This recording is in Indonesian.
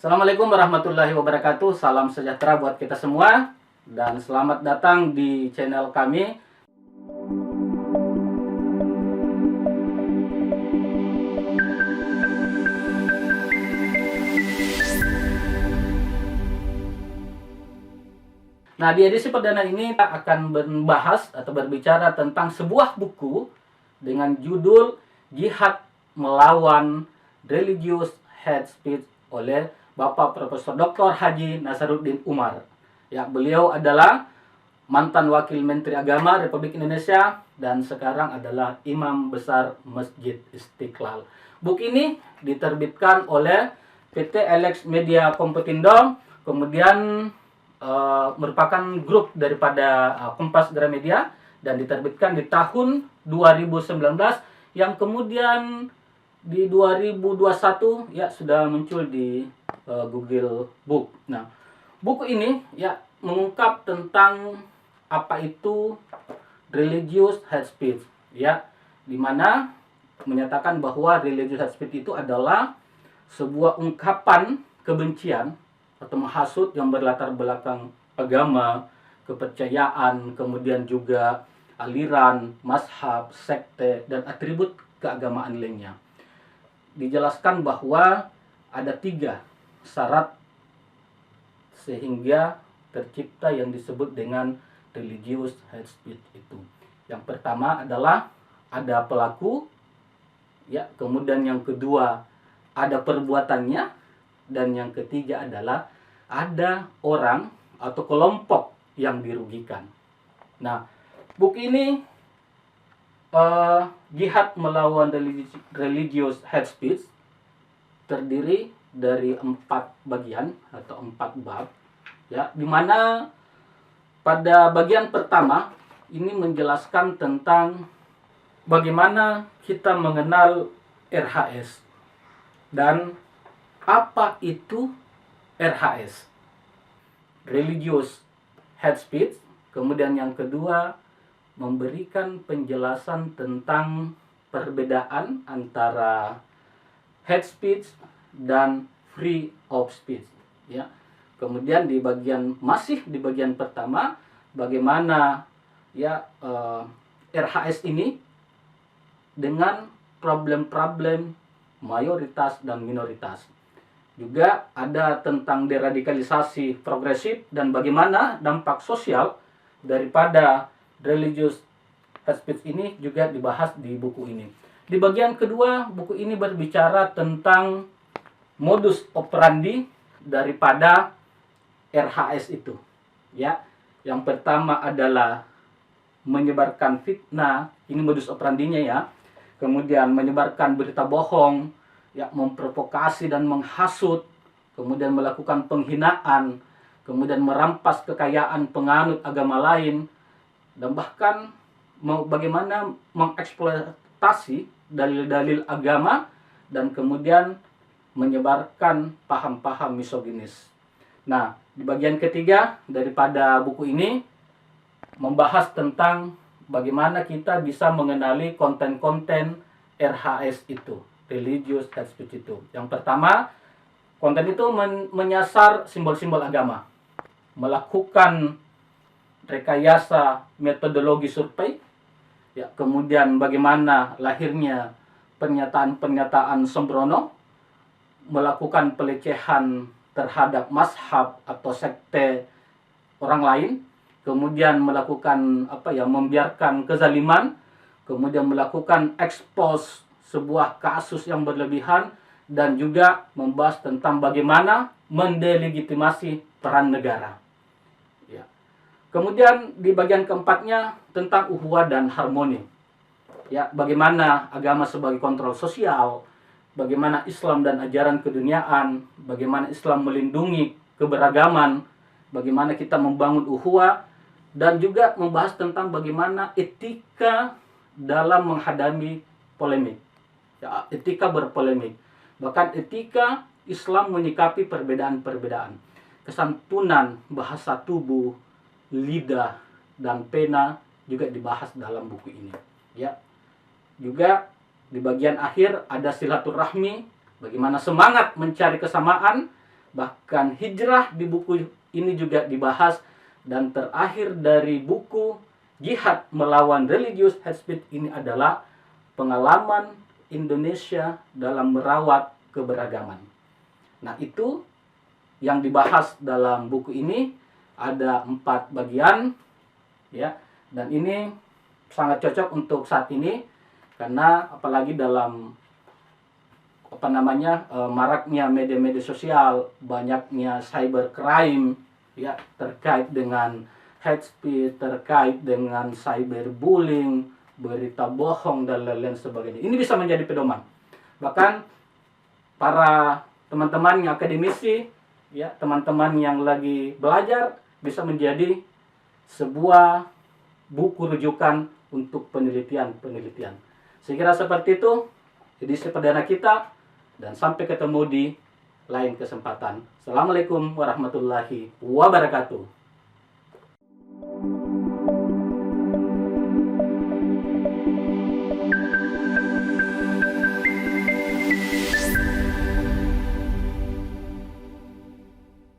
Assalamualaikum warahmatullahi wabarakatuh. Salam sejahtera buat kita semua dan selamat datang di channel kami. Nah, di edisi perdana ini kita akan membahas atau berbicara tentang sebuah buku dengan judul Jihad Melawan Religious Hate Speech oleh Bapak Profesor Dr. Haji Nasaruddin Umar. Ya, beliau adalah mantan Wakil Menteri Agama Republik Indonesia dan sekarang adalah Imam Besar Masjid Istiqlal. Buku ini diterbitkan oleh PT Alex Media Komputindo, kemudian merupakan grup daripada Kompas Gramedia dan diterbitkan di tahun 2019 yang kemudian di 2021 ya sudah muncul di Google Book. Nah, buku ini ya mengungkap tentang apa itu religious hate speech, ya, di mana menyatakan bahwa religious hate speech itu adalah sebuah ungkapan kebencian atau menghasut yang berlatar belakang agama, kepercayaan, kemudian juga aliran, mazhab, sekte, dan atribut keagamaan lainnya. Dijelaskan bahwa ada 3 syarat sehingga tercipta yang disebut dengan religious hate speech itu. Yang pertama adalah ada pelaku, ya, kemudian yang kedua ada perbuatannya, dan yang ketiga adalah ada orang atau kelompok yang dirugikan. Nah, buku ini Jihad Melawan Religious Hate Speech terdiri dari 4 bagian atau 4 bab, ya, di mana pada bagian pertama ini menjelaskan tentang bagaimana kita mengenal RHS dan apa itu RHS, religious hate speech. Kemudian yang kedua memberikan penjelasan tentang perbedaan antara hate speech dan free of speech, ya. Kemudian di bagian pertama bagaimana ya RHS ini dengan problem-problem mayoritas dan minoritas. Juga ada tentang deradikalisasi progresif dan bagaimana dampak sosial daripada religious hate speech ini juga dibahas di buku ini. Di bagian kedua, buku ini berbicara tentang modus operandi daripada RHS itu. Ya, yang pertama adalah menyebarkan fitnah, ini modus operandinya ya. Kemudian menyebarkan berita bohong, ya, memprovokasi dan menghasut, kemudian melakukan penghinaan, kemudian merampas kekayaan penganut agama lain, dan bahkan bagaimana mengeksploitasi dalil-dalil agama dan kemudian menyebarkan paham-paham misoginis. Nah, di bagian ketiga daripada buku ini membahas tentang bagaimana kita bisa mengenali konten-konten RHS itu, religious hate speech itu. Yang pertama, konten itu menyasar simbol-simbol agama, melakukan rekayasa metodologi survei, ya, kemudian bagaimana lahirnya pernyataan-pernyataan sembrono, melakukan pelecehan terhadap mazhab atau sekte orang lain, kemudian melakukan membiarkan kezaliman, kemudian melakukan expose sebuah kasus yang berlebihan, dan juga membahas tentang bagaimana mendelegitimasi peran negara. Ya. Kemudian di bagian keempatnya tentang ukhuwah dan harmoni. Ya, bagaimana agama sebagai kontrol sosial, bagaimana Islam dan ajaran keduniaan, bagaimana Islam melindungi keberagaman, bagaimana kita membangun ukhuwah, dan juga membahas tentang bagaimana etika dalam menghadapi polemik. Ya, etika berpolemik. Bahkan etika Islam menyikapi perbedaan-perbedaan. Kesantunan, bahasa tubuh, lidah, dan pena juga dibahas dalam buku ini. Ya. Juga di bagian akhir ada silaturahmi, bagaimana semangat mencari kesamaan, Bahkan hijrah di buku ini juga dibahas, dan terakhir dari buku Jihad Melawan Religious Hate Speech ini adalah pengalaman Indonesia dalam merawat keberagaman. Nah, itu yang dibahas dalam buku ini, ada 4 bagian ya, dan ini sangat cocok untuk saat ini karena apalagi dalam maraknya media-media sosial, banyaknya cybercrime ya, terkait dengan hate speech, terkait dengan cyberbullying, berita bohong dan lain-lain sebagainya. Ini bisa menjadi pedoman. Bahkan para teman-teman yang akademisi ya, teman-teman yang lagi belajar, bisa menjadi sebuah buku rujukan untuk penelitian-penelitian. Saya kira seperti itu edisi perdana kita, dan sampai ketemu di lain kesempatan. Assalamualaikum warahmatullahi wabarakatuh.